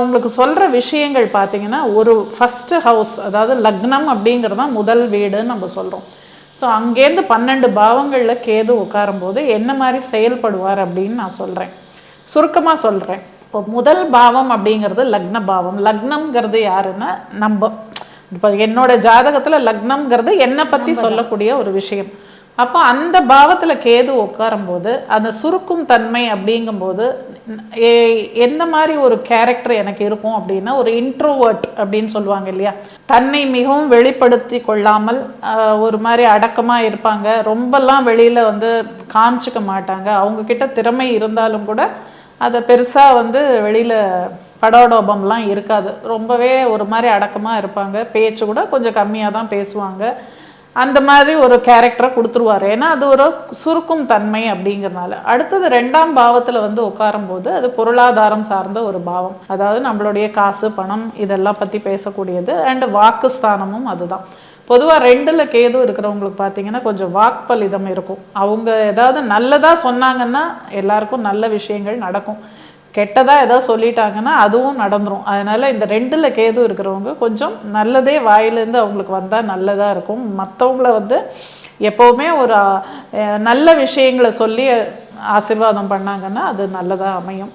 உங்களுக்கு சொல்கிற விஷயங்கள் பார்த்தீங்கன்னா ஒரு ஃபஸ்ட்டு ஹவுஸ், அதாவது லக்னம் அப்படிங்கிறது தான் முதல் வீடுன்னு நம்ம சொல்கிறோம். ஸோ அங்கேருந்து 12 பாவங்களில் கேது உட்காரும்போது என்ன மாதிரி செயல்படுவார் அப்படின்னு நான் சொல்கிறேன், சுருக்கமாக சொல்கிறேன். இப்போ முதல் பாவம் அப்படிங்கிறது லக்ன பாவம். லக்னம்ங்கிறது யாருன்னா நம்ம, இப்போ என்னோட ஜாதகத்தில் லக்னம்ங்கிறது என்னை பற்றி சொல்லக்கூடிய ஒரு விஷயம். அப்போ அந்த பாவத்தில் கேது உட்காரும்போது அந்த சுருக்கும் தன்மை அப்படிங்கும்போது எந்த மாதிரி ஒரு கேரக்டர் எனக்கு இருக்கும் அப்படின்னா, ஒரு இன்ட்ரோவர்ட் அப்படின்னு சொல்லுவாங்க இல்லையா, தன்னை மிகவும் வெளிப்படுத்தி கொள்ளாமல் ஒரு மாதிரி அடக்கமாக இருப்பாங்க. ரொம்பலாம் வெளியில் வந்து காமிச்சிக்க மாட்டாங்க. அவங்கக்கிட்ட திறமை இருந்தாலும் கூட அதை பெருசாக வெளியில் படோடோபம்லாம் இருக்காது. ரொம்பவே ஒரு மாதிரி அடக்கமாக இருப்பாங்க. பேச்சு கூட கொஞ்சம் கம்மியாக தான் பேசுவாங்க. அந்த மாதிரி ஒரு கேரக்டரை கொடுத்துருவார். ஏன்னா அது ஒரு சுருக்கும் தன்மை அப்படிங்கிறதுனால. அடுத்தது 2ஆம் பாவத்தில் உட்காரும்போது அது பொருளாதாரம் சார்ந்த ஒரு பாவம். அதாவது நம்மளுடைய காசு பணம் இதெல்லாம் பற்றி பேசக்கூடியது. அண்டு வாக்குஸ்தானமும் அதுதான். பொதுவாக 2ல் கேது இருக்கிறவங்களுக்கு பார்த்தீங்கன்னா கொஞ்சம் வாக்பலிதம் இருக்கும். அவங்க ஏதாவது நல்லதாக சொன்னாங்கன்னா எல்லாருக்கும் நல்ல விஷயங்கள் நடக்கும். கெட்டதாக ஏதாவது சொல்லிட்டாங்கன்னா அதுவும் நடந்துடும். அதனால் இந்த 2ல் கேது இருக்கிறவங்க கொஞ்சம் நல்லதே வாயிலேருந்து அவங்களுக்கு வந்தால் நல்லதாக இருக்கும். மற்றவங்கள எப்போவுமே ஒரு நல்ல விஷயங்களை சொல்லி ஆசீர்வாதம் பண்ணாங்கன்னா அது நல்லதாக அமையும்.